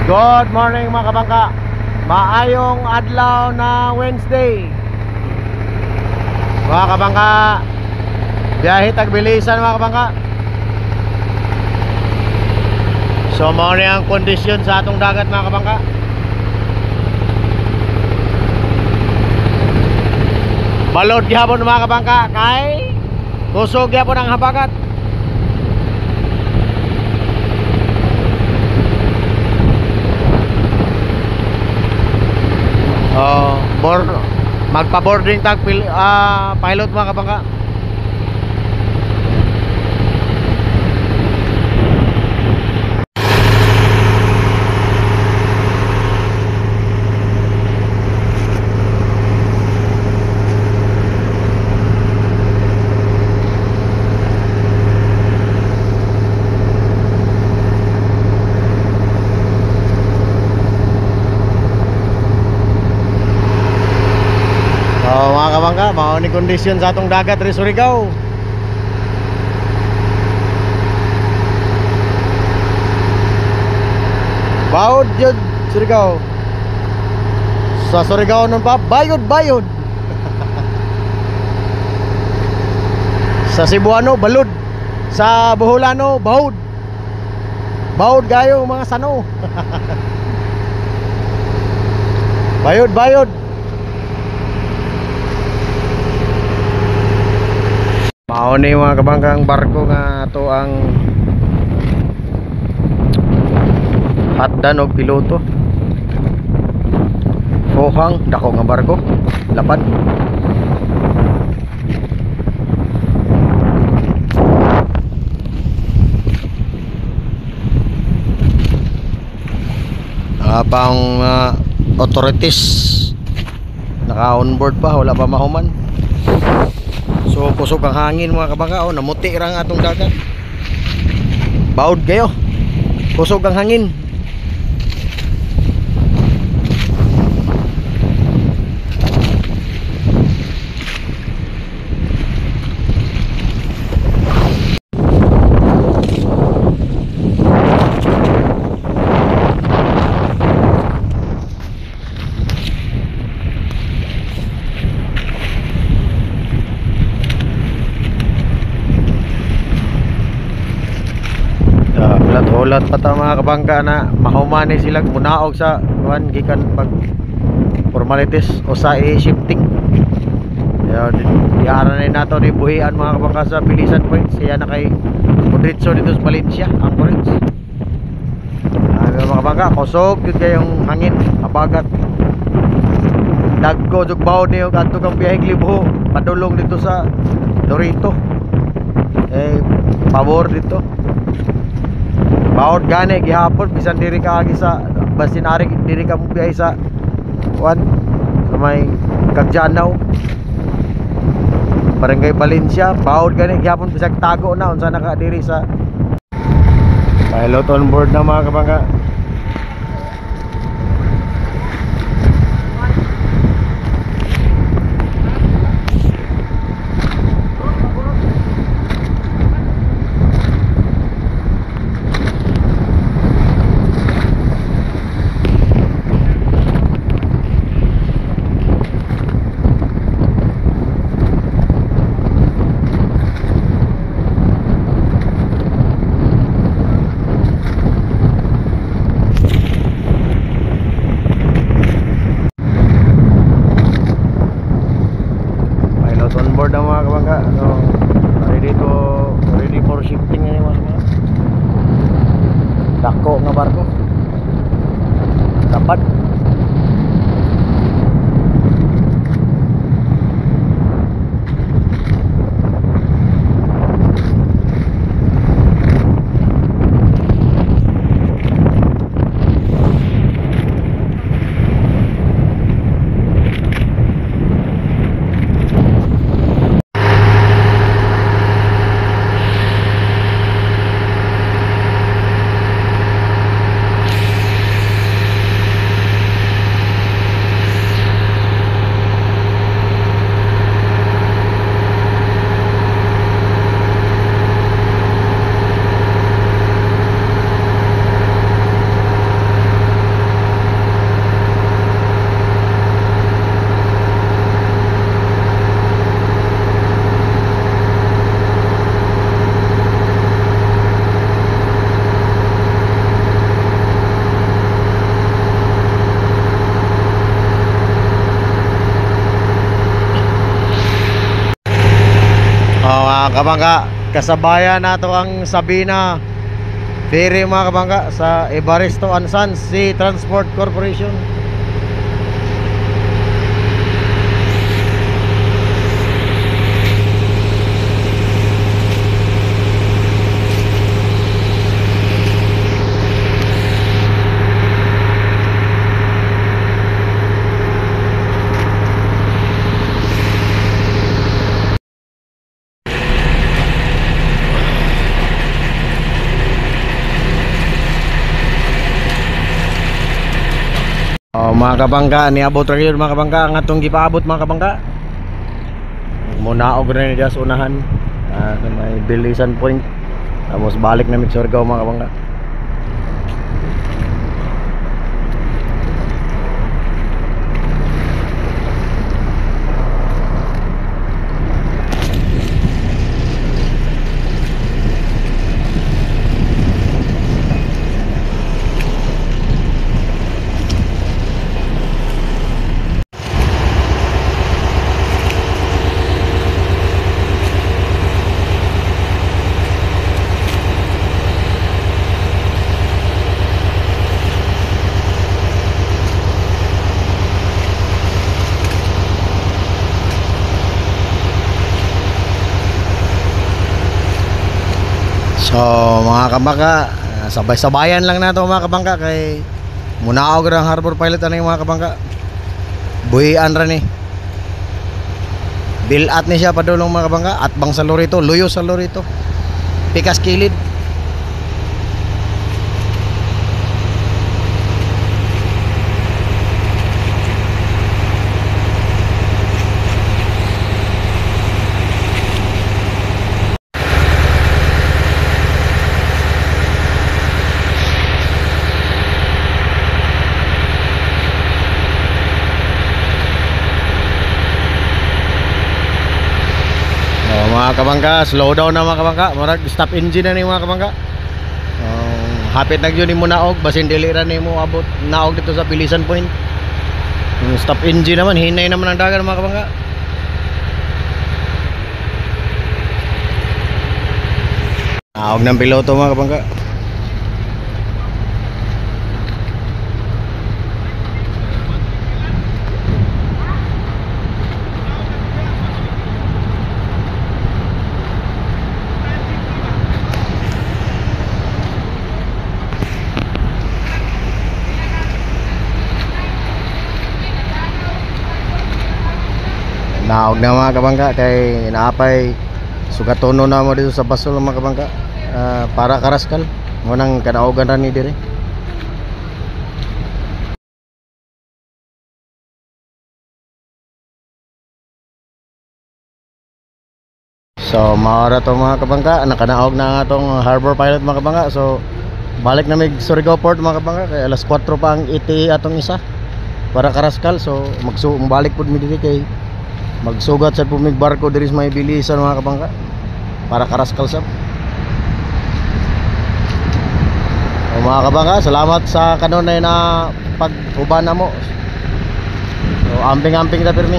Good morning mga kabangka. Maayong adlaw na Wednesday. Mga kabangka, biyahe tagbilisan mga kabangka. So mao ni ang kondisyon sa atong dagat mga kabangka. Balod gyapon mga kabangka kay kusog gyapon ang habagat. Magpa-boarding tag pilot mga kabangka. Mga kabangka, mao ni kondisyon sa atong dagat ri Surigao. Baod yun Surigao. Sa Surigao nun pa, bayod. Sa Cebuano, balod. Sa Boholano, baod. Baod gayo mga sano. Bayod. Mao ni mga kabangkang barko nga ato ang hatdan og piloto. Fohang dako nga barko, lapad. Pang authorities naka on board pa, wala pa mahuman. So kusog ang hangin mga kabangka, namuti ra ang atong dagat. Baod kayo. Kusog ang hangin. Ulat pa ta mga kabangka na mahumani sila munaog sa kuan gikan pag formalities o sa shifting. Diara na nato ni buhian mga kabangka sa Bilisan Point. Siya na kay Pudritso dito sa Valencia ang Ports. Mga kabangka, kusog yun kayong hangin, habagat. Dagko jug baod niyo kadto kang biyaheng Libho padulong dito sa Dorito. Pabor dito. Baod gani gihapon bisan diri ka agi sa basin ari diri ka mubiyay sa kuan sa may Kagjanaw, Barangay Valencia. Baod gani gihapon bisag tago na unsa naka diri sa pilot on board na mga kabangka. On board ang mga kabangka. So ready for shifting na mga kabangka. Dako nga barko, dapat kabangka, kasabayan nato ang Sabina Ferry mga kabangka sa Evaristo and Sons Sea Transport Corporation. Mga kabangka, niabot ra gyud mga kabangka ang atong gipaabot mga kabangka. Munaog ra ni sa unahan sa may Bilisan Point. Tapos balik na mi Surigao mga kabangka. So mga kabangka, sabay-sabayan lang nato mga kabangka kay munaog ra ang harbor pilot ani mga kabangka. Buhian ra ni. Bilat ni siya padulong mga kabangka at bang sa lorito, luyo sa lorito. Pikas kilid. Mga kabangka, slow down na mga kabangka. Murag stop engine na ni mga kabangka. Hapit na yun ni mo naog, basin dili ra ni mo abot naog dito sa Bilisan Point. Yung stop engine naman, hinay naman ang dagat mga kabangka. Naog ng piloto mga kabangka. Naog na mga kabangka kay naapay sugatono na mo dito sa Basol mga kabangka. Para karaskal mo nang kanaogan ra ni dire. So maora to mga kabangka, nakanaog na nga tong harbor pilot mga kabangka. So balik na mig Surigao Port mga kabangka kay alas 4 pa ang ETA atong isa para karaskal. So magbalik pud mi diri kay magsugat sa pumig barko diri sa may Bilisan mga kabangka para karaskal sab. O mga kabangka, salamat sa kanunay na pag-uban na mo. So amping-amping ta pirmi.